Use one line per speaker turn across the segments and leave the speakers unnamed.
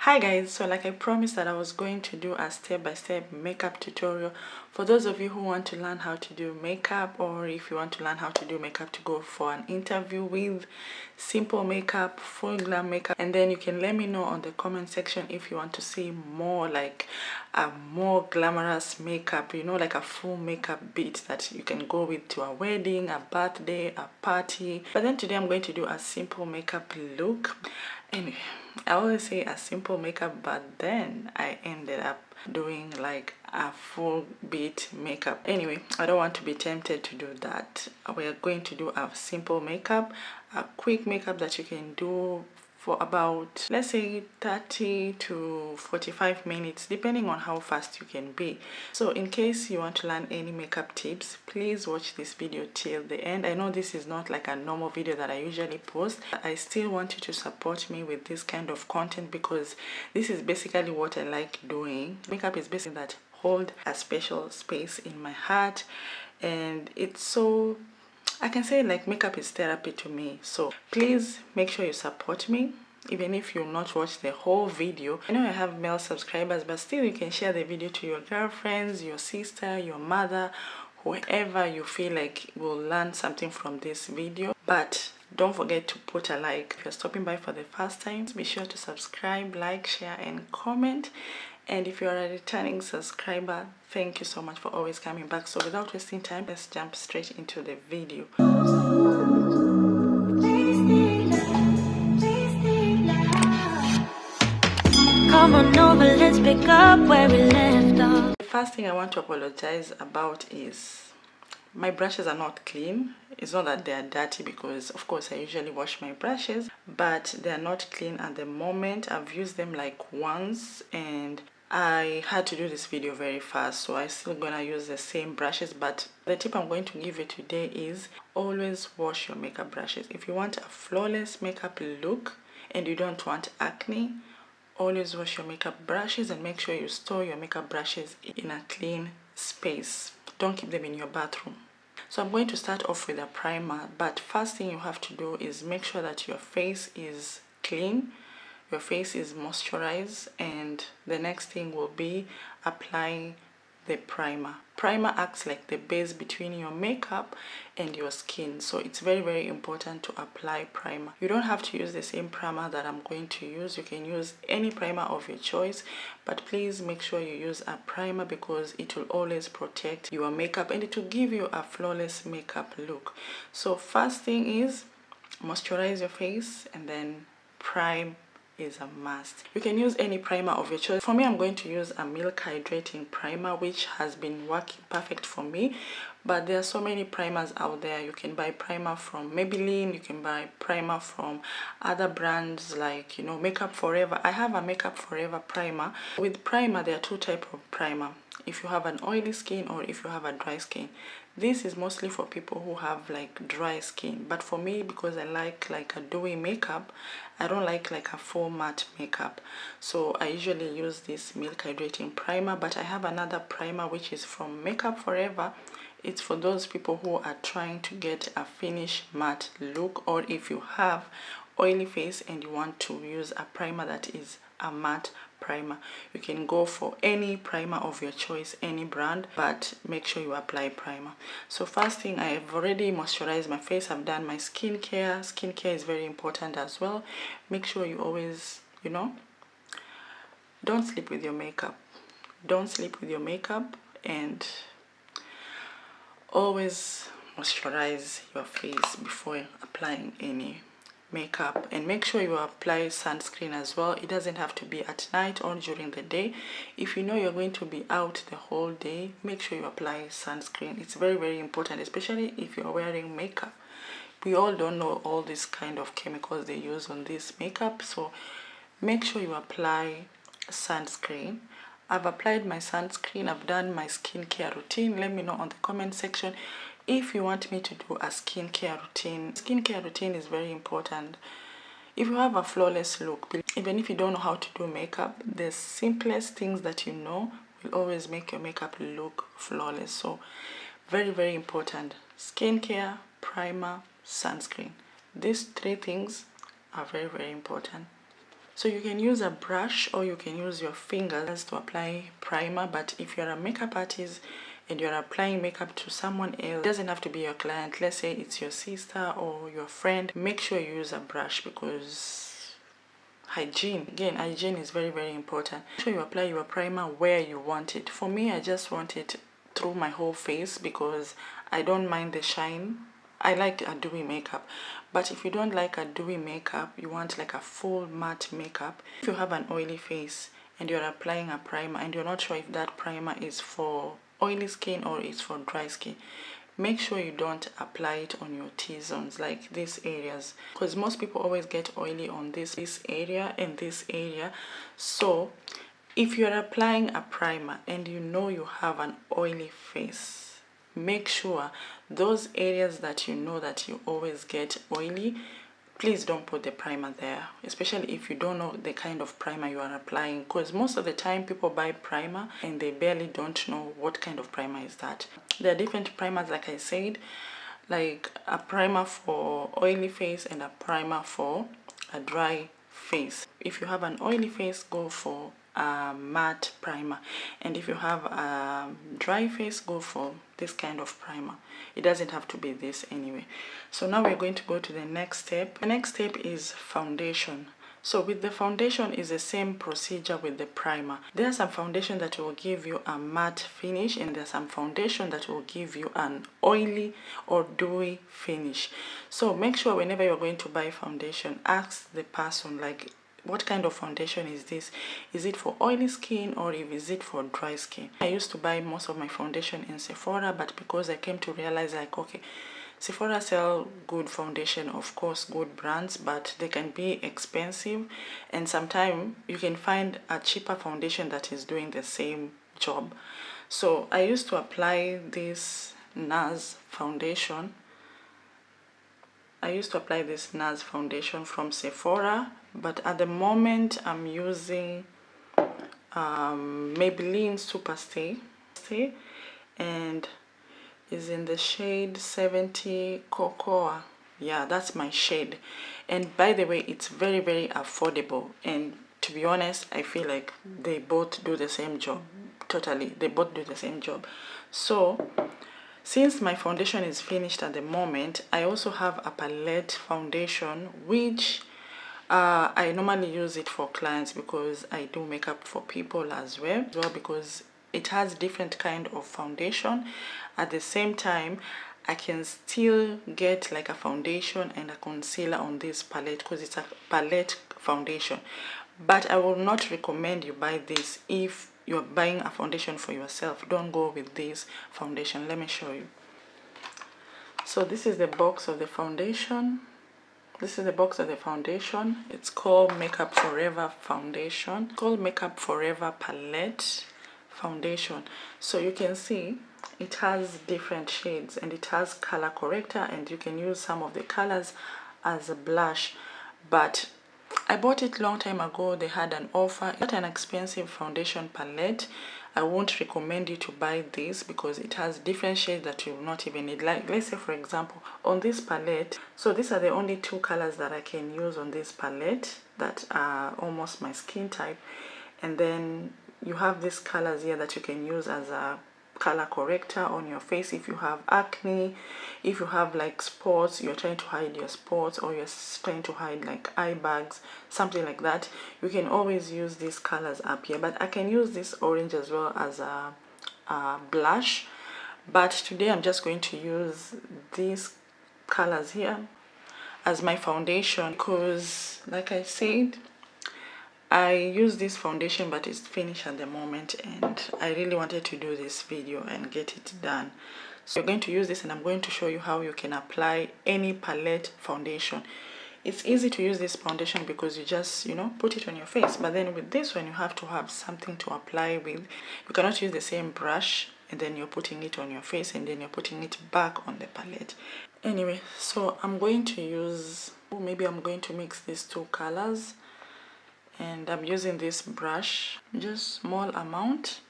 Hi guys, so like I promised that I was going to do a step-by-step makeup tutorial for those of you who want to learn how to do makeup, or if you want to learn how to do makeup to go for an interview with, simple makeup, full glam makeup. And then you can let me know on the comment section if you want to see more like a more glamorous makeup, you know, like a full makeup beat that you can go with to a wedding, a birthday, a party. But then today I'm going to do a simple makeup look. Anyway, I always say a simple makeup, but then I ended up doing like a full beat makeup. Anyway, I don't want to be tempted to do that. We are going to do a simple makeup, a quick makeup that you can do for about, let's say, 30 to 45 minutes, depending on how fast you can be. So in case you want to learn any makeup tips, please watch this video till the end. I know this is not like a normal video that I usually post. I still want you to support me with this kind of content because this is basically what I like doing. Makeup is basically that hold a special space in my heart, and it's so, I can say like makeup is therapy to me. So please make sure you support me, even if you'll not watch the whole video. I know I have male subscribers, but still you can share the video to your girlfriends, your sister, your mother, whoever you feel like will learn something from this video. But don't forget to put a like. If you're stopping by for the first time, be sure to subscribe, like, share, and comment. And if you're a returning subscriber, thank you so much for always coming back. So without wasting time, let's jump straight into the video. Come on over, let's pick up where we left off. The first thing I want to apologize about is my brushes are not clean. It's not that they are dirty, because of course I usually wash my brushes, but they are not clean at the moment. I've used them like once and I had to do this video very fast, so I'm still gonna use the same brushes. But the tip I'm going to give you today is always wash your makeup brushes. If you want a flawless makeup look and you don't want acne, always wash your makeup brushes and make sure you store your makeup brushes in a clean space. Don't keep them in your bathroom. So I'm going to start off with a primer, but first thing you have to do is make sure that your face is clean, your face is moisturized, and the next thing will be applying the primer. Primer acts like the base between your makeup and your skin, so it's very important to apply primer. You don't have to use the same primer that I'm going to use. You can use any primer of your choice, but please make sure you use a primer because it will always protect your makeup and it will give you a flawless makeup look. So first thing is moisturize your face, and then prime is a must. You can use any primer of your choice. For me, I'm going to use a milk hydrating primer, which has been working perfect for me. But there are so many primers out there. You can buy primer from Maybelline, you can buy primer from other brands like, you know, Makeup Forever. I have a Makeup Forever primer. With primer, there are two types of primer. If you have an oily skin or if you have a dry skin. This is mostly for people who have like dry skin, but for me, because I like a dewy makeup, I don't like a full matte makeup, so I usually use this milk hydrating primer. But I have another primer which is from Makeup Forever. It's for those people who are trying to get a finish matte look, or if you have oily face and you want to use a primer that is a matte primer. You can go for any primer of your choice, any brand, but make sure you apply primer. So first thing, I have already moisturized my face. I've done my skincare. Skincare is very important as well. Make sure you always, you know, don't sleep with your makeup. Don't sleep with your makeup, and always moisturize your face before applying any makeup. And make sure you apply sunscreen as well. It doesn't have to be at night or during the day. If you know you're going to be out the whole day, make sure you apply sunscreen. It's very important, especially if you're wearing makeup. We all don't know all these kind of chemicals they use on this makeup, so make sure you apply sunscreen. I've applied my sunscreen. I've done my skincare routine. Let me know on the comment section if you want me to do a skincare routine. Skincare routine is very important. If you have a flawless look, even if you don't know how to do makeup, the simplest things that you know will always make your makeup look flawless. So very important. Skincare, primer, sunscreen. These three things are very important. So you can use a brush or you can use your fingers to apply primer, but if you're a makeup artist and you're applying makeup to someone else, it doesn't have to be your client, let's say it's your sister or your friend, make sure you use a brush because hygiene, again, hygiene is very, very important. Make sure you apply your primer where you want it. For me, I just want it through my whole face because I don't mind the shine. I like a dewy makeup, but if you don't like a dewy makeup, you want like a full matte makeup. If you have an oily face and you're applying a primer and you're not sure if that primer is for oily skin or it's for dry skin, make sure you don't apply it on your T-zones, like these areas, because most people always get oily on this area and this area. So if you're applying a primer and you know you have an oily face, make sure those areas that you know that you always get oily, please don't put the primer there, especially if you don't know the kind of primer you are applying, because most of the time people buy primer and they barely don't know what kind of primer is that. There are different primers, like I said, like a primer for oily face and a primer for a dry face. If you have an oily face, go for a matte primer, and if you have a dry face, go for this kind of primer. It doesn't have to be this anyway. So now we're going to go to the next step. The next step is foundation. So with the foundation is the same procedure with the primer. There are some foundation that will give you a matte finish, and there's some foundation that will give you an oily or dewy finish. So make sure whenever you're going to buy foundation, ask the person, like, what kind of foundation is this? Is it for oily skin or is it for dry skin? I used to buy most of my foundation in Sephora, but because I came to realize, like, okay, Sephora sell good foundation, of course, good brands, but they can be expensive, and sometimes you can find a cheaper foundation that is doing the same job. So I used to apply this NARS foundation. I used to apply this NARS foundation from Sephora, but at the moment I'm using Maybelline Superstay, and is in the shade 70 Cocoa. Yeah, that's my shade. And by the way, it's very, very affordable, and to be honest, I feel like they both do the same job. Totally, they both do the same job. So since my foundation is finished at the moment, I also have a palette foundation, which I normally use it for clients because I do makeup for people as well, because it has different kind of foundation. At the same time, I can still get like a foundation and a concealer on this palette because it's a palette foundation. But I will not recommend you buy this if you're buying a foundation for yourself. Don't go with this foundation. Let me show you. So this is the box of the foundation. This is the box of the foundation. It's called Makeup Forever foundation. It's called Makeup Forever palette foundation. So you can see it has different shades and it has color corrector, and you can use some of the colors as a blush. But I bought it long time ago. They had an offer. It's not an expensive foundation palette. I won't recommend you to buy this because it has different shades that you will not even need. Like, let's say for example, on this palette, so these are the only two colors that I can use on this palette that are almost my skin type. And then you have these colors here that you can use as a color corrector on your face if you have acne, if you have like spots, you're trying to hide your spots, or you're trying to hide like eye bags, something like that. You can always use these colors up here. But I can use this orange as well as a blush, but today I'm just going to use these colors here as my foundation because, like I said, I use this foundation but it's finished at the moment, and I really wanted to do this video and get it done. So you're going to use this, and I'm going to show you how you can apply any palette foundation. It's easy to use this foundation because you just, you know, put it on your face. But then with this one, you have to have something to apply with. You cannot use the same brush and then you're putting it on your face and then you're putting it back on the palette. Anyway, so I'm going to use, maybe I'm going to mix these two colors. And I'm using this brush, just small amount.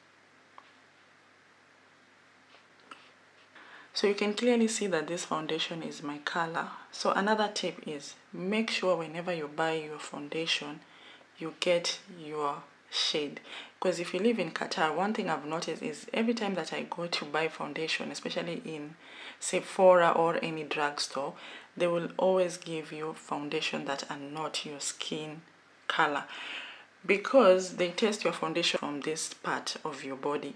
So you can clearly see that this foundation is my color. So another tip is make sure whenever you buy your foundation, you get your shade. Because if you live in Qatar, one thing I've noticed is every time that I go to buy foundation, especially in Sephora or any drugstore, they will always give you foundation that are not your skin color, because they test your foundation from this part of your body.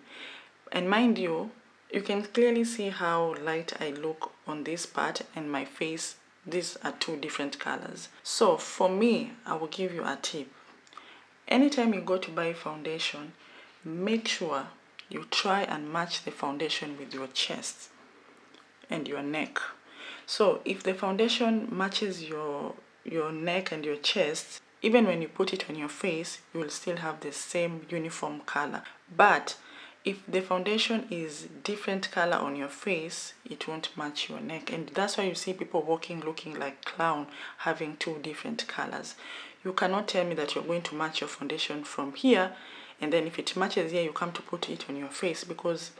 And mind you, you can clearly see how light I look on this part and my face. These are two different colors. So for me, I will give you a tip. Anytime you go to buy foundation, make sure you try and match the foundation with your chest and your neck. So if the foundation matches your neck and your chest, even when you put it on your face, you will still have the same uniform color. But if the foundation is different color on your face, it won't match your neck. And that's why you see people walking looking like clown, having two different colors. You cannot tell me that you're going to match your foundation from here, and then if it matches here, you come to put it on your face, because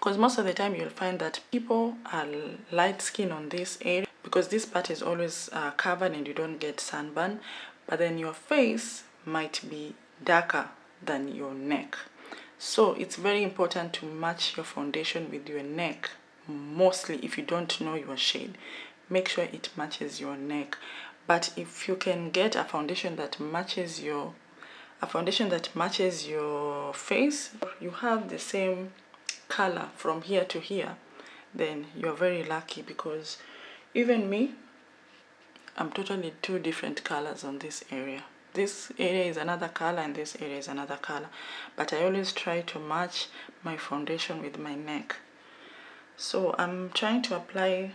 most of the time you'll find that people are light skin on this area, because this part is always covered and you don't get sunburn, but then your face might be darker than your neck. So it's very important to match your foundation with your neck. Mostly if you don't know your shade, make sure it matches your neck. But if you can get a foundation that matches your face, you have the same color from here to here, then you're very lucky, because even me, I'm totally two different colors on this area. This area is another color and this area is another color, but I always try to match my foundation with my neck. So I'm trying to apply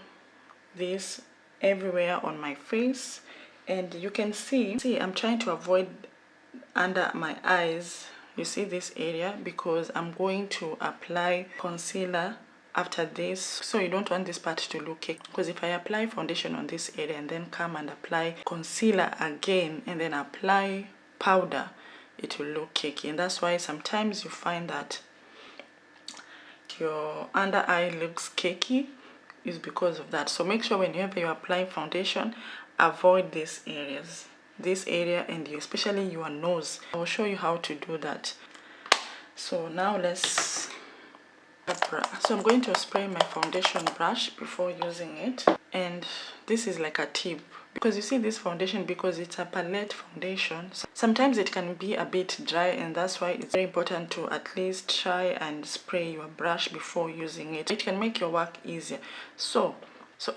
this everywhere on my face, and you can see I'm trying to avoid under my eyes, you see this area, because I'm going to apply concealer after this. So you don't want this part to look cakey, because if I apply foundation on this area and then come and apply concealer again and then apply powder, it will look cakey. And that's why sometimes you find that your under eye looks cakey, is because of that. So make sure whenever you apply foundation, avoid these areas, this area, and especially your nose. I will show you how to do that. So now let's so I'm going to spray my foundation brush before using it. And this is like a tip, because you see this foundation, because it's a palette foundation, sometimes it can be a bit dry, and that's why it's very important to at least try and spray your brush before using it. It can make your work easier. So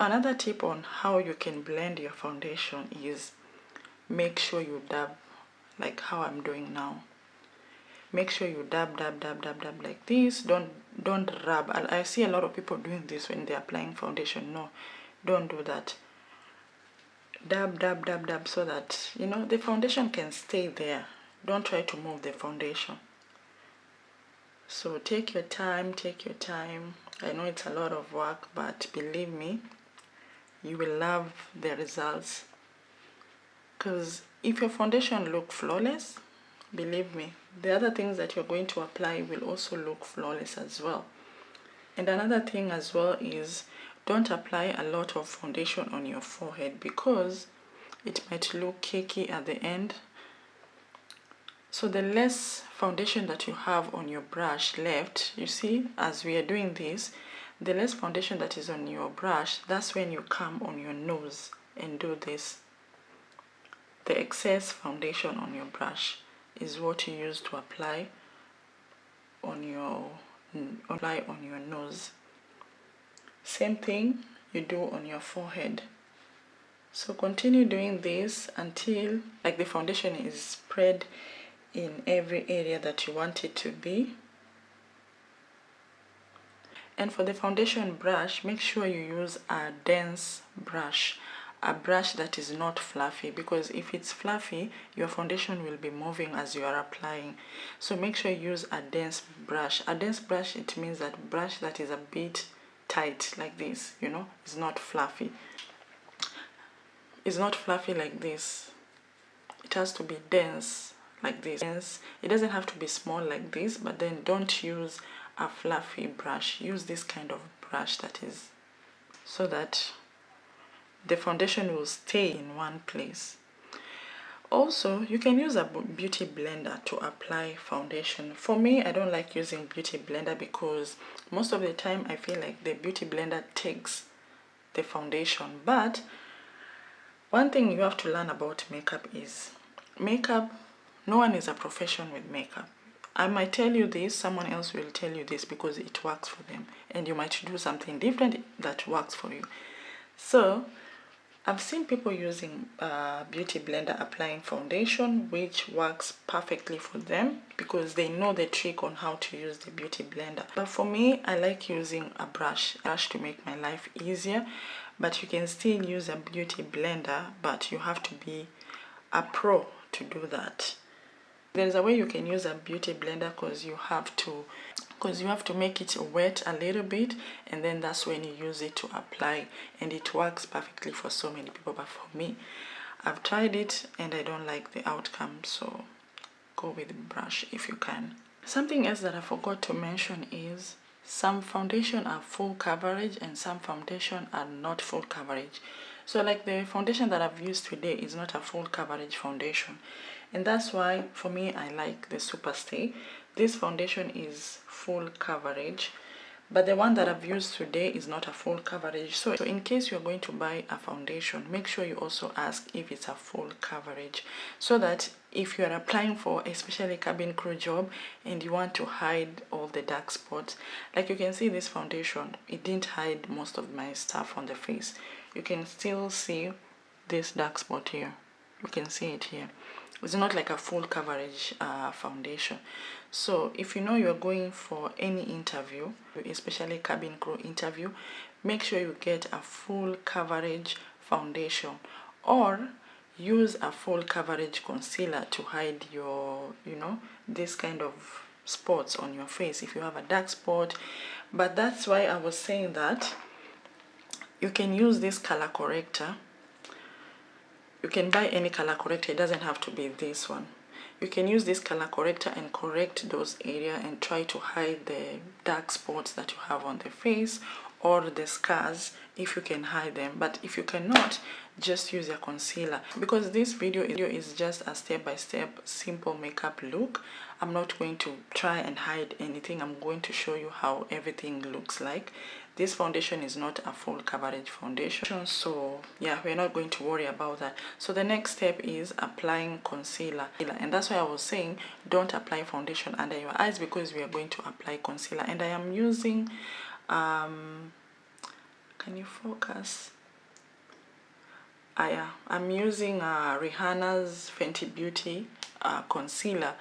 another tip on how you can blend your foundation is make sure you dab, like how I'm doing now. Make sure you dab like this. Don't rub. I see a lot of people doing this when they're applying foundation. No, don't do that. Dab, so that the foundation can stay there. Don't try to move the foundation. So take your time. I know it's a lot of work, but believe me, you will love the results. Because if your foundation looks flawless, believe me, the other things that you're going to apply will also look flawless as well. And another thing as well is, don't apply a lot of foundation on your forehead, because it might look cakey at the end. So the less foundation that you have on your brush left, you see, as we are doing this, the less foundation that is on your brush, that's when you come on your nose and do this. The excess foundation on your brush is what you use to apply on your nose. Same thing you do on your forehead. So continue doing this until the foundation is spread in every area that you want it to be. And for the foundation brush, make sure you use a dense brush, a brush that is not fluffy, because if it's fluffy, your foundation will be moving as you are applying. So make sure you use a dense brush. A dense brush, it means that brush that is a bit tight like this, it's not fluffy. It's not fluffy like this. It has to be dense like this. It doesn't have to be small like this, but then don't use a fluffy brush. Use this kind of brush that is, so that the foundation will stay in one place. Also, you can use a beauty blender to apply foundation. For me, I don't like using beauty blender because most of the time I feel like the beauty blender takes the foundation. But one thing you have to learn about makeup is makeup, no one is a professional with makeup. I might tell you this, someone else will tell you this because it works for them, and you might do something different that works for you. So I've seen people using beauty blender applying foundation, which works perfectly for them because they know the trick on how to use the beauty blender. But for me, I like using a brush to make my life easier. But you can still use a beauty blender, but you have to be a pro to do that. There's a way you can use a beauty blender because you have to make it wet a little bit, and then that's when you use it to apply, and it works perfectly for so many people. But for me, I've tried it and I don't like the outcome, so go with the brush if you can. Something else that I forgot to mention is some foundation are full coverage and some foundation are not full coverage. So like the foundation that I've used today is not a full coverage foundation, and that's why for me I like the Superstay. This foundation is full coverage, but the one that I've used today is not a full coverage. So in case you're going to buy a foundation, make sure you also ask if it's a full coverage, so that if you're applying for especially cabin crew job and you want to hide all the dark spots, like you can see this foundation, it didn't hide most of my stuff on the face. You can still see this dark spot here. You can see it here. It's not like a full coverage foundation. So if you know you're going for any interview, especially cabin crew interview, make sure you get a full coverage foundation, or use a full coverage concealer to hide your, this kind of spots on your face if you have a dark spot. But that's why I was saying that you can use this color corrector. You can buy any color corrector, it doesn't have to be this one. You can use this color corrector and correct those areas and try to hide the dark spots that you have on the face or the scars if you can hide them. But if you cannot, just use your concealer, because this video is just a step-by-step simple makeup look. I'm not going to try and hide anything. I'm going to show you how everything looks like. This foundation is not a full coverage foundation, so yeah, we're not going to worry about that. So the next step is applying concealer, and that's why I was saying don't apply foundation under your eyes because we are going to apply concealer. And I am using can you focus? I'm using Rihanna's Fenty Beauty concealer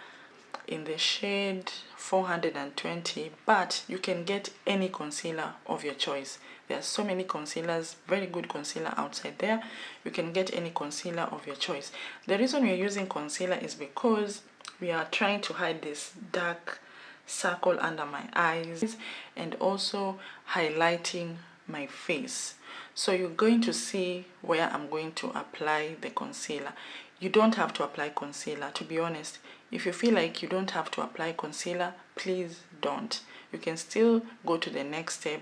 in the shade 420, but you can get any concealer of your choice. There are so many concealers, very good concealer outside there. You can get any concealer of your choice. The reason we're using concealer is because we are trying to hide this dark circle under my eyes and also highlighting my face. So you're going to see where I'm going to apply the concealer. You don't have to apply concealer, to be honest. If you feel like you don't have to apply concealer, please don't. You can still go to the next step.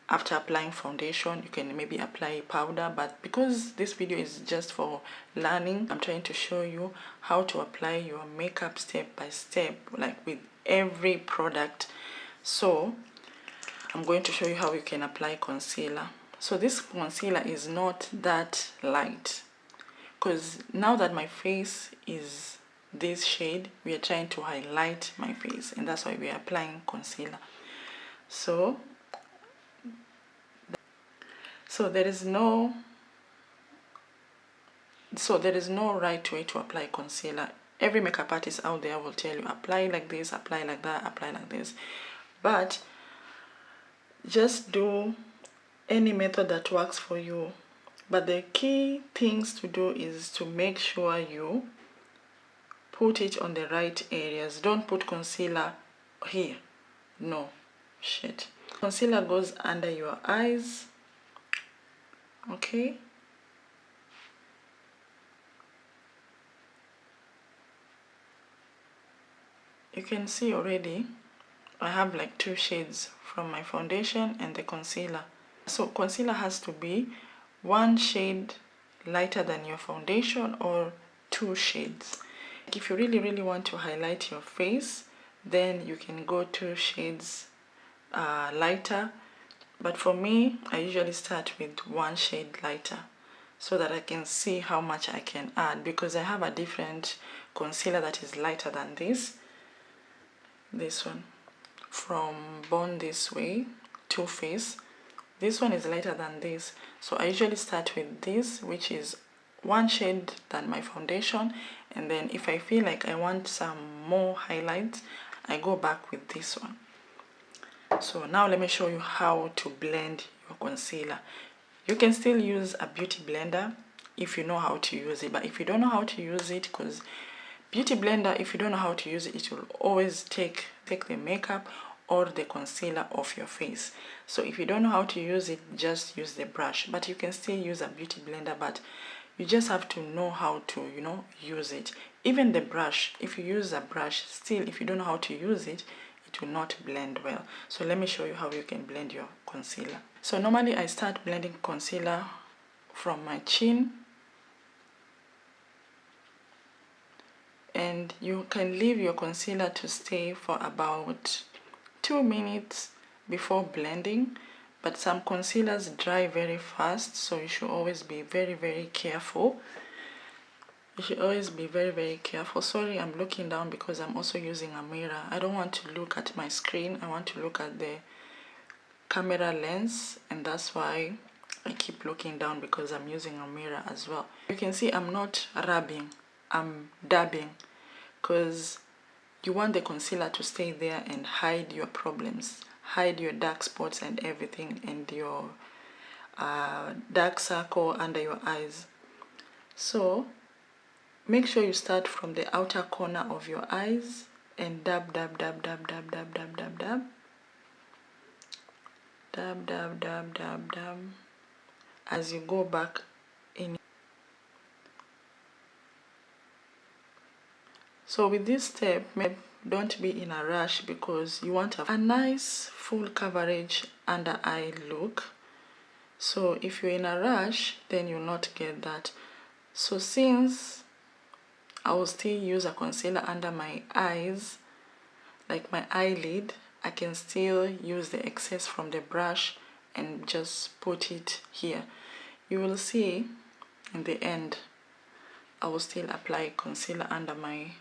After applying foundation, you can maybe apply powder, but because this video is just for learning, I'm trying to show you how to apply your makeup step by step, like with every product. So I'm going to show you how you can apply concealer. So this concealer is not that light, because now that my face is this shade, we are trying to highlight my face, and that's why we are applying concealer. So there is no right way to apply concealer. Every makeup artist out there will tell you apply like this, apply like that, apply like this, but just do any method that works for you. But the key things to do is to make sure you put it on the right areas. Don't put concealer here. No, shit. Concealer goes under your eyes. Okay. You can see already I have like 2 shades from my foundation and the concealer. So concealer has to be 1 shade lighter than your foundation or 2 shades. If you really want to highlight your face, then you can go 2 shades lighter, but for me I usually start with 1 shade lighter so that I can see how much I can add, because I have a different concealer that is lighter than this one from Born This Way, Too Faced. This one is lighter than this, so I usually start with this, which is 1 shade than my foundation, and then if I feel like I want some more highlights, I go back with this one. So now let me show you how to blend your concealer. You can still use a beauty blender if you know how to use it, but if you don't know how to use it, because beauty blender, if you don't know how to use it, it will always take the makeup or the concealer off your face. So if you don't know how to use it, just use the brush. But you can still use a beauty blender, but you just have to know how to, you know, use it. Even the brush, if you use a brush, still if you don't know how to use it, it will not blend well. So let me show you how you can blend your concealer. So normally I start blending concealer from my chin, and you can leave your concealer to stay for about 2 minutes before blending, but some concealers dry very fast, so you should always be very careful. You should always be very careful. Sorry, I'm looking down because I'm also using a mirror. I don't want to look at my screen, I want to look at the camera lens, and that's why I keep looking down, because I'm using a mirror as well. You can see I'm not rubbing, I'm dabbing, because you want the concealer to stay there and hide your problems, hide your dark spots and everything, and your dark circle under your eyes. So make sure you start from the outer corner of your eyes and dab as you go back in. So with this step, don't be in a rush, because you want a nice full coverage under eye look. So if you're in a rush, then you'll not get that. So since I will still use a concealer under my eyes, like my eyelid, I can still use the excess from the brush and just put it here. You will see in the end, I will still apply concealer under my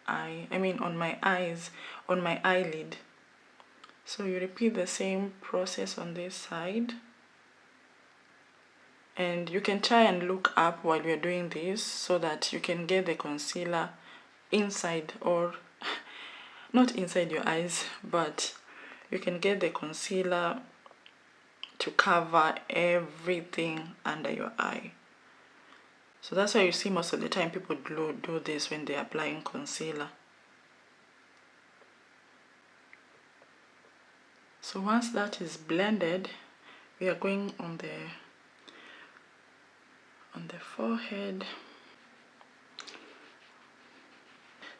eye, on my eyes, on my eyelid. So you repeat the same process on this side, and you can try and look up while you're doing this so that you can get the concealer inside, or not inside your eyes, but you can get the concealer to cover everything under your eye. So that's why you see most of the time people do this when they're applying concealer. So once that is blended, we are going on the forehead.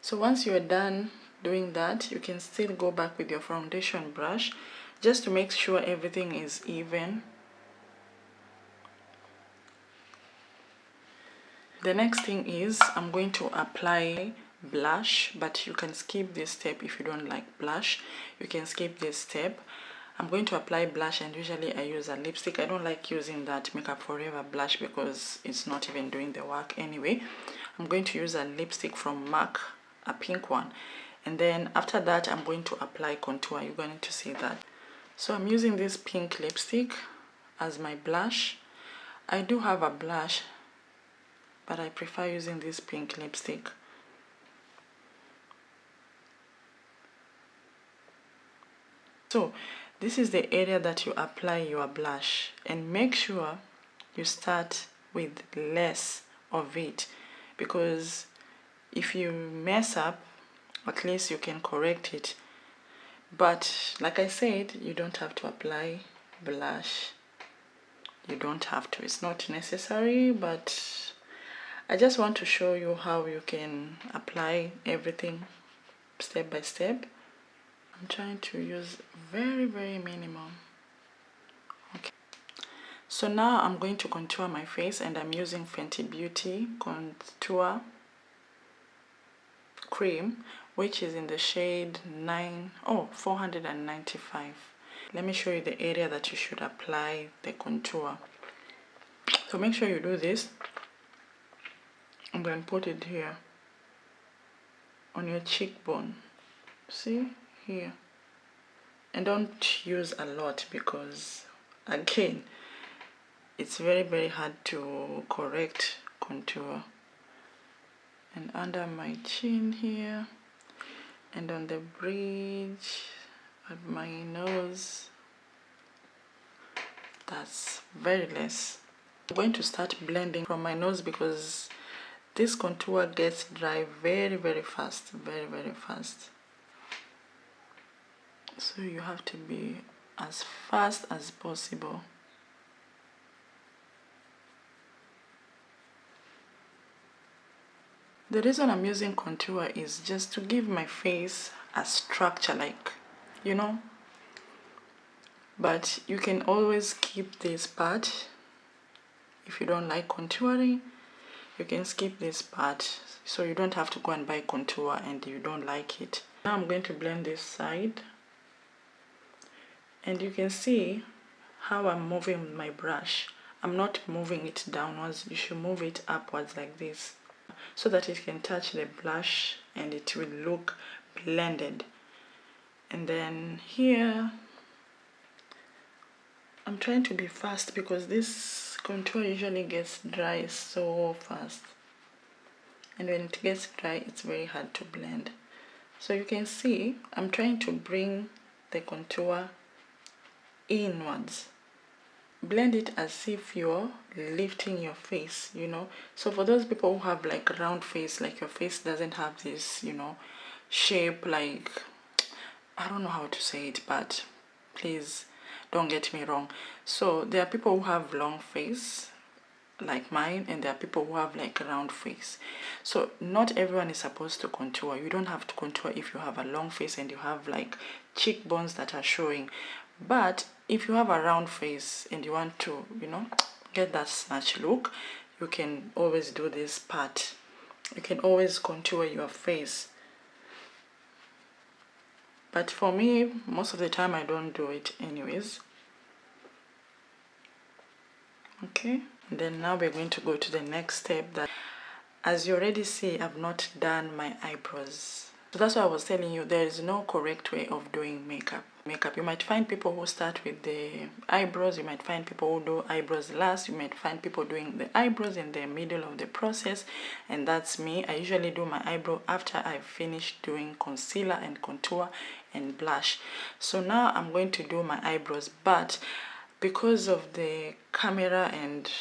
So once you are done doing that, you can still go back with your foundation brush just to make sure everything is even. The next thing is I'm going to apply blush, but you can skip this step if you don't like blush. You can skip this step. I'm going to apply blush, and usually I use a lipstick. I don't like using that Makeup Forever blush because it's not even doing the work anyway. I'm going to use a lipstick from MAC, a pink one, and then after that I'm going to apply contour. You're going to see that. So I'm using this pink lipstick as my blush. I do have a blush, but I prefer using this pink lipstick. So this is the area that you apply your blush, and make sure you start with less of it, because if you mess up, at least you can correct it. But like I said, you don't have to apply blush. You don't have to. It's not necessary, but I just want to show you how you can apply everything step by step. I'm trying to use very minimum. Okay. So now I'm going to contour my face, and I'm using Fenty Beauty contour. cream, which is in the shade 495. Let me show you the area that you should apply the contour. So make sure you do this and then put it here on your cheekbone. See here, and don't use a lot because again it's very hard to correct contour. And under my chin here, and on the bridge at my nose. That's very less. I'm going to start blending from my nose because this contour gets dry very fast, very fast. So you have to be as fast as possible. The reason I'm using contour is just to give my face a structure, like, you know. But you can always keep this part. If you don't like contouring, you can skip this part, so you don't have to go and buy contour and you don't like it. Now I'm going to blend this side, and you can see how I'm moving my brush. I'm not moving it downwards, you should move it upwards like this, so that it can touch the blush and it will look blended. And then here, I'm trying to be fast because this contour usually gets dry so fast. And when it gets dry, it's very hard to blend. So you can see, I'm trying to bring the contour inwards. Blend it as if you're lifting your face, you know. So for those people who have like round face, like your face doesn't have this, you know, shape, like, I don't know how to say it, but please don't get me wrong. So there are people who have long face like mine, and there are people who have like a round face. So not everyone is supposed to contour. You don't have to contour if you have a long face and you have like cheekbones that are showing. But if you have a round face and you want to, you know, get that snatch look, you can always do this part. You can always contour your face. But for me, most of the time I don't do it anyways. Okay, and then now we're going to go to the next step. That, as you already see, I've not done my eyebrows. So that's why I was telling you there is no correct way of doing makeup. You might find people who start with the eyebrows, you might find people who do eyebrows last, you might find people doing the eyebrows in the middle of the process, and that's me. I usually do my eyebrow after I finish doing concealer and contour and blush. So now I'm going to do my eyebrows, but because of the camera and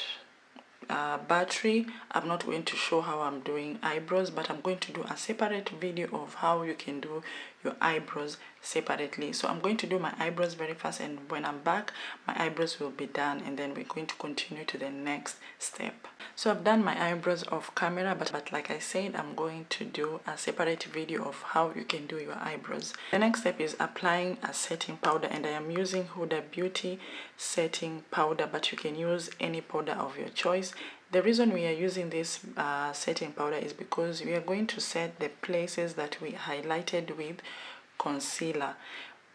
battery, I'm not going to show how I'm doing eyebrows, but I'm going to do a separate video of how you can do your eyebrows separately. So I'm going to do my eyebrows very fast, and when I'm back, my eyebrows will be done, and then we're going to continue to the next step. So I've done my eyebrows off camera, but like I said, I'm going to do a separate video of how you can do your eyebrows. The next step is applying a setting powder, and I am using Huda Beauty setting powder, but you can use any powder of your choice. The reason we are using this setting powder is because we are going to set the places that we highlighted with concealer.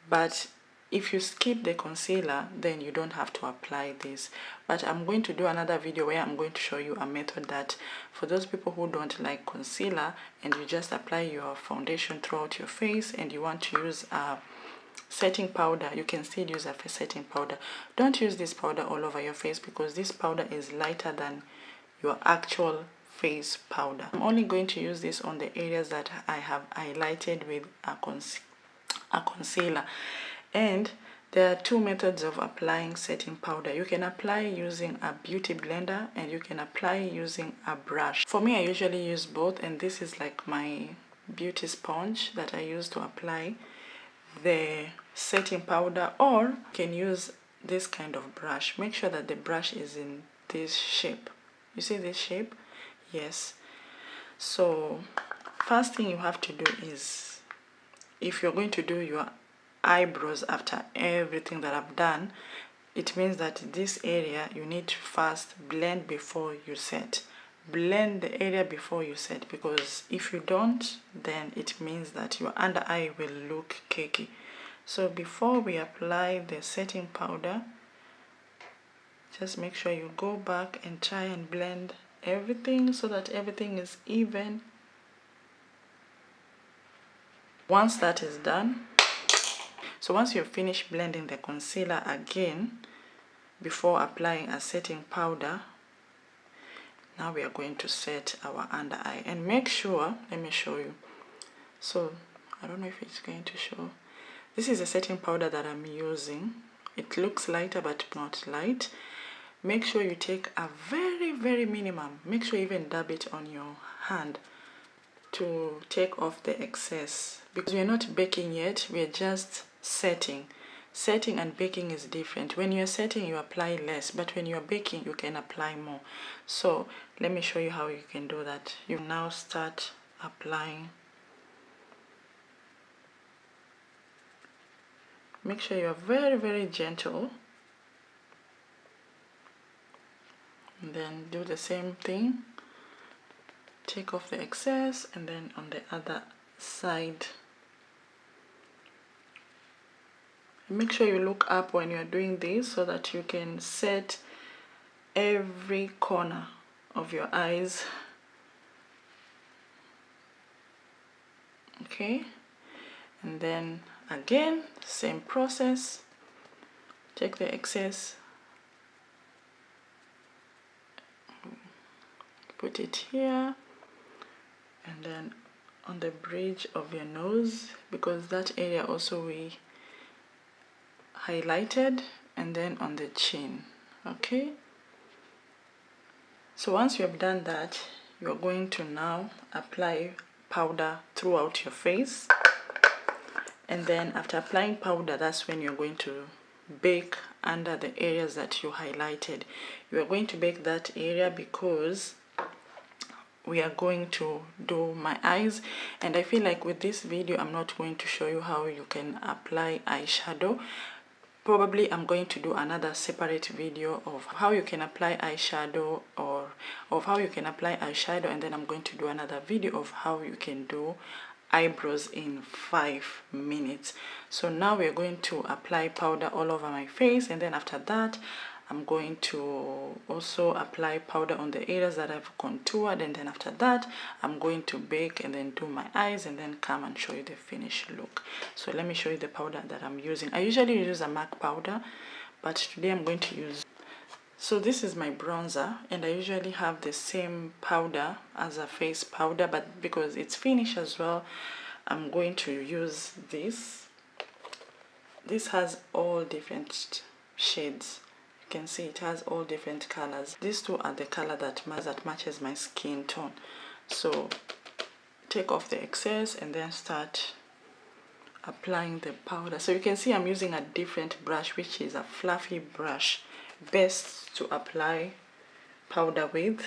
But if you skip the concealer, then you don't have to apply this. But I'm going to do another video where I'm going to show you a method that for those people who don't like concealer and you just apply your foundation throughout your face and you want to use a setting powder, you can still use a setting powder. Don't use this powder all over your face because this powder is lighter than your actual face powder. I'm only going to use this on the areas that I have highlighted with a concealer. And there are two methods of applying setting powder. You can apply using a beauty blender and you can apply using a brush. For me, I usually use both, and this is like my beauty sponge that I use to apply the setting powder, or you can use this kind of brush. Make sure that the brush is in this shape. You see this shape? Yes. So first thing you have to do is, if you're going to do your eyebrows after everything that I've done, it means that this area you need to first blend before you set. blend the area before you set, because if you don't, then it means that your under eye will look cakey. So before we apply the setting powder, just make sure you go back and try and blend everything so that everything is even. Once that is done, so once you've finished blending the concealer again before applying a setting powder, now we are going to set our under eye. And make sure, let me show you. So I don't know if it's going to show. This is a setting powder that I'm using. It looks lighter but not light. Make sure you take a very minimum. Make sure you even dab it on your hand to take off the excess, because we're not baking yet, we're just setting. Setting and baking is different. When you're setting, you apply less, but when you're baking, you can apply more. So let me show you how you can do that. You now start applying. Make sure you're very gentle, and then do the same thing. Take off the excess, and then on the other side. Make sure you look up when you're doing this so that you can set every corner of your eyes. Okay, and then again, same process. Take the excess, put it here, and then on the bridge of your nose, because that area also we highlighted, and then on the chin. Okay, so once you have done that, you're going to now apply powder throughout your face. And then after applying powder, that's when you're going to bake under the areas that you highlighted. You are going to bake that area because we are going to do my eyes, and I feel like with this video I'm not going to show you how you can apply eyeshadow. Probably I'm going to do another separate video of how you can apply eyeshadow, or of how you can apply eyeshadow, and then I'm going to do another video of how you can do eyebrows in 5 minutes. So now we're going to apply powder all over my face, and then after that I'm going to also apply powder on the areas that I've contoured, and then after that I'm going to bake and then do my eyes and then come and show you the finished look. So let me show you the powder that I'm using. I usually use a MAC powder, but today I'm going to use. So this is my bronzer, and I usually have the same powder as a face powder, but because it's finished as well, I'm going to use this. This has all different shades. You can see it has all different colors. These two are the color that matches my skin tone. So take off the excess and then start applying the powder. So you can see I'm using a different brush, which is a fluffy brush, best to apply powder with.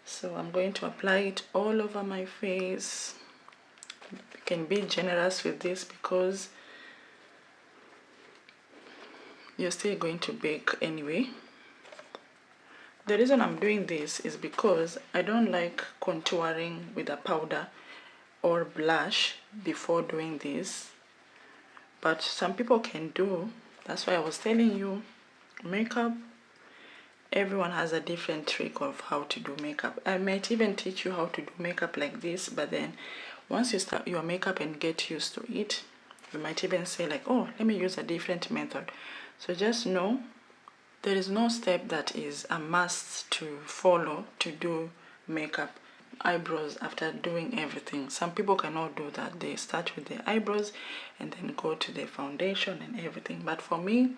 So I'm going to apply it all over my face. You can be generous with this because you're still going to bake anyway. The reason I'm doing this is because I don't like contouring with a powder or blush before doing this, but some people can do. That's why I was telling you, makeup, everyone has a different trick of how to do makeup. I might even teach you how to do makeup like this, but then once you start your makeup and get used to it, you might even say like, oh, let me use a different method. So just know there is no step that is a must to follow to do makeup. Eyebrows after doing everything, some people cannot do that. They start with the eyebrows and then go to the foundation and everything, but for me,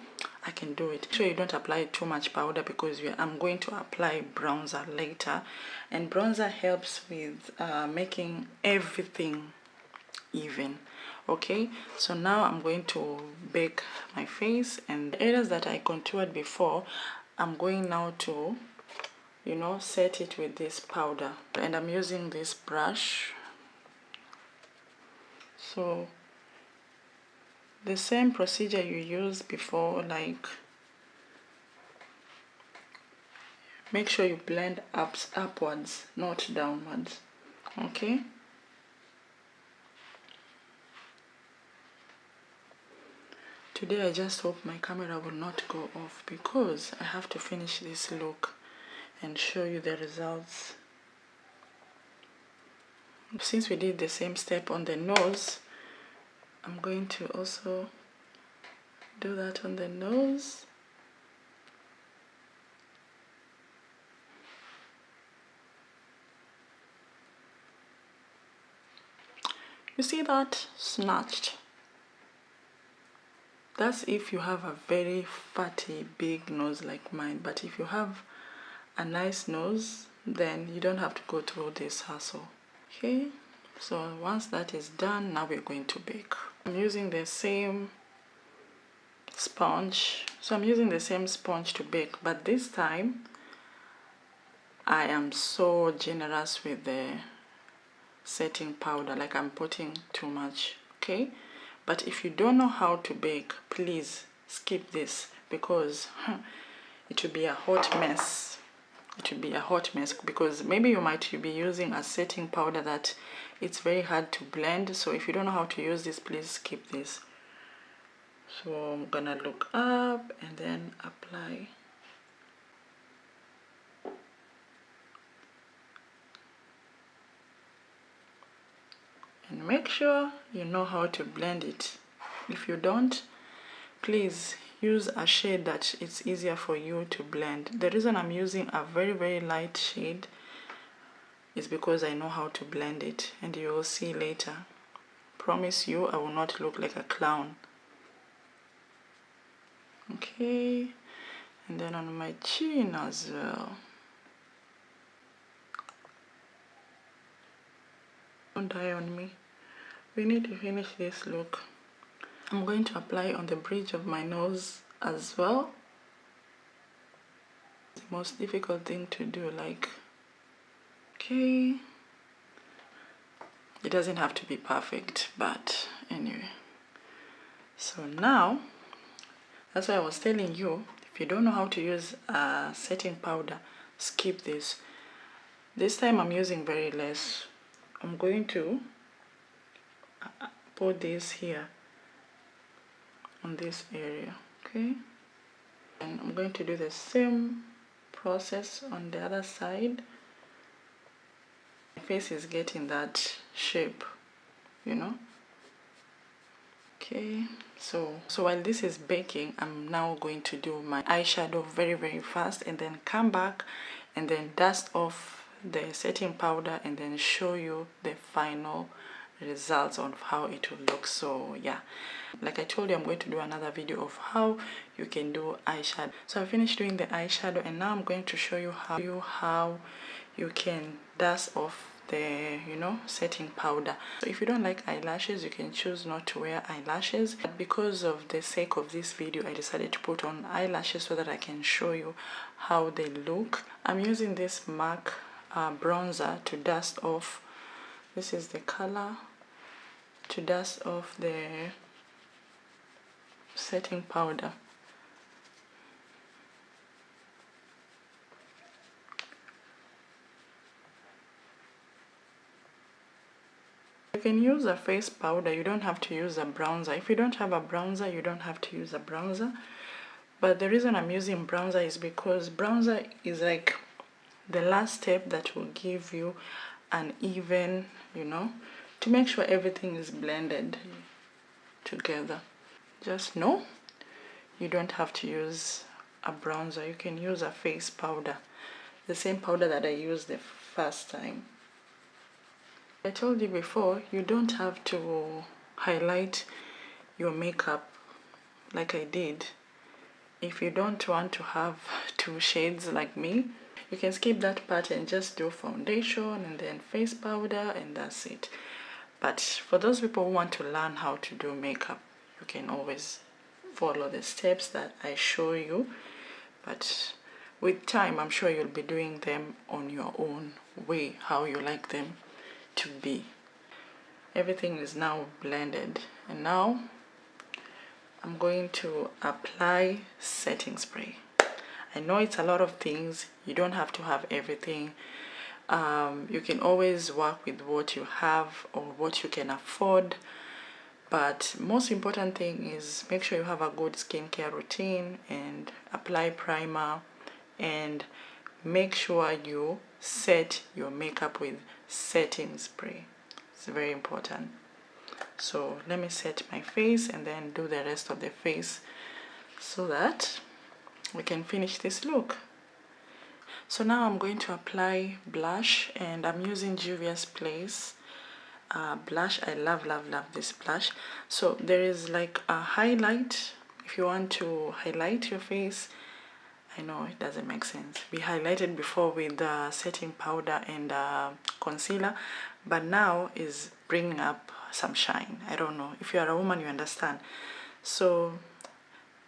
I can do it. Make sure you don't apply too much powder because I'm going to apply bronzer later, and bronzer helps with making everything even. Okay, so now I'm going to bake my face, and the areas that I contoured before, I'm going now to, you know, set it with this powder, and I'm using this brush. So the same procedure you used before, like make sure you blend upwards, not downwards. Okay. Today I just hope my camera will not go off because I have to finish this look and show you the results. Since we did the same step on the nose, I'm going to also do that on the nose. You see that? Snatched. That's if you have a very fatty, big nose like mine. But if you have a nice nose, then you don't have to go through this hassle. Okay, so once that is done, now we're going to bake. I'm using the same sponge. So I'm using the same sponge to bake, but this time I am so generous with the setting powder, like I'm putting too much. Okay, but if you don't know how to bake, please skip this because it will be a hot mess. It will be a hot mess because maybe you might be using a setting powder that it's very hard to blend. So if you don't know how to use this, please skip this. So I'm gonna look up and then apply. And make sure you know how to blend it. If you don't, please use a shade that it's easier for you to blend. The reason I'm using a very light shade is because I know how to blend it, and you will see later. Promise you I will not look like a clown. Okay, and then on my chin as well. Don't die on me. We need to finish this look. I'm going to apply on the bridge of my nose as well. The most difficult thing to do, like, okay, it doesn't have to be perfect, but anyway. So now, that's why I was telling you, if you don't know how to use a setting powder, skip this. This time I'm using very less. I'm going to put this here on this area, okay? And I'm going to do the same process on the other side. My face is getting that shape, you know? Okay, so while this is baking, I'm now going to do my eyeshadow very fast and then come back and then dust off the setting powder and then show you the final results of how it will look. So yeah, like I told you, I'm going to do another video of how you can do eyeshadow. So I finished doing the eyeshadow and now I'm going to show you how you can dust off the, you know, setting powder. So if you don't like eyelashes, you can choose not to wear eyelashes, but because of the sake of this video, I decided to put on eyelashes so that I can show you how they look. I'm using this MAC bronzer to dust off. This is the color, to dust off the setting powder. You can use a face powder, you don't have to use a bronzer. If you don't have a bronzer, you don't have to use a bronzer. But the reason I'm using bronzer is because bronzer is like the last step that will give you an even, you know, to make sure everything is blended together. Just know you don't have to use a bronzer. You can use a face powder, the same powder that I used the first time. I told you before, you don't have to highlight your makeup like I did. If you don't want to have two shades like me, you can skip that part and just do foundation and then face powder and that's it. But for those people who want to learn how to do makeup, you can always follow the steps that I show you. But with time, I'm sure you'll be doing them on your own way, how you like them to be. Everything is now blended, and now I'm going to apply setting spray. I know it's a lot of things. You don't have to have everything. You can always work with what you have or what you can afford. But most important thing is make sure you have a good skincare routine and apply primer, and make sure you set your makeup with setting spray. It's very important. So let me set my face and then do the rest of the face so that we can finish this look. So now I'm going to apply blush, and I'm using Juvia's Place blush. I love this blush. So there is like a highlight. If you want to highlight your face, I know it doesn't make sense. We highlighted before with setting powder and concealer, but now is bringing up some shine. I don't know, if you are a woman you understand. So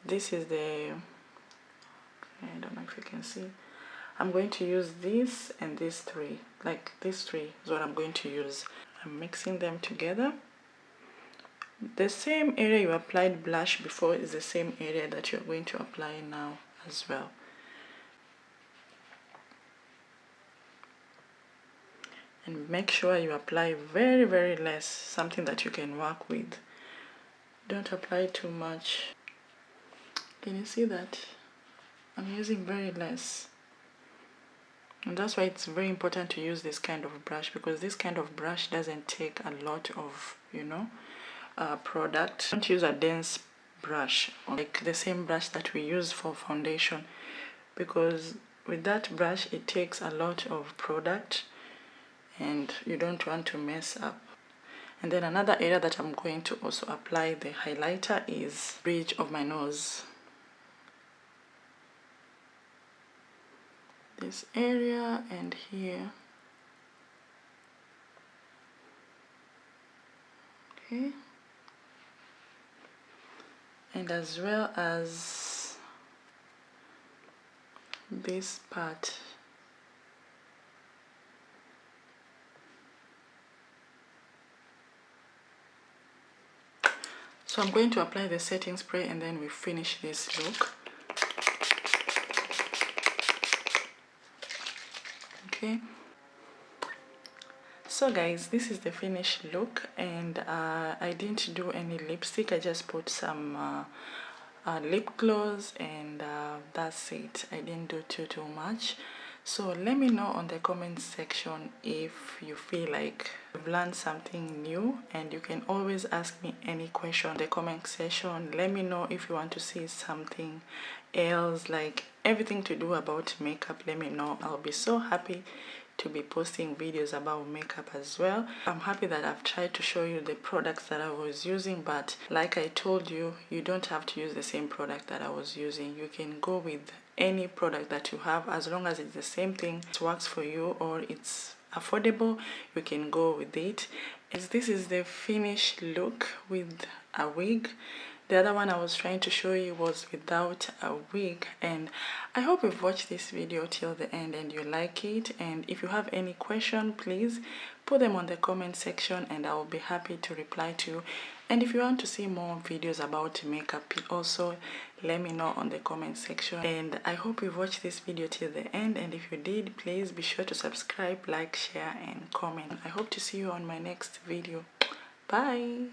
this is the, I don't know if you can see, I'm going to use this and these three, like these three is what I'm going to use. I'm mixing them together. The same area you applied blush before is the same area that you're going to apply now as well. And make sure you apply very less, something that you can work with. Don't apply too much. Can you see that? I'm using very less. And that's why it's very important to use this kind of brush, because this kind of brush doesn't take a lot of, product. Don't use a dense brush, like the same brush that we use for foundation, because with that brush it takes a lot of product and you don't want to mess up. And then another area that I'm going to also apply the highlighter is bridge of my nose. This area and here. Okay. And as well as this part. So I'm going to apply the setting spray and then we finish this look. Okay. So guys, this is the finished look, and I didn't do any lipstick. I just put some lip gloss, and that's it. I didn't do too much. So let me know on the comment section if you feel like you've learned something new, and you can always ask me any question in the comment section. Let me know if you want to see something else, like everything to do about makeup. Let me know. I'll be so happy to be posting videos about makeup as well. I'm happy that I've tried to show you the products that I was using, but like I told you, you don't have to use the same product that I was using. You can go with any product that you have, as long as it's the same thing, it works for you, or it's affordable, you can go with it. As this is the finished look with a wig. The other one I was trying to show you was without a wig, and I hope you've watched this video till the end and you like it. And if you have any question, please put them on the comment section and I will be happy to reply to you. And if you want to see more videos about makeup, also let me know on the comment section. And I hope you've watched this video till the end, and if you did, please be sure to subscribe, like, share and comment. I hope to see you on my next video. Bye.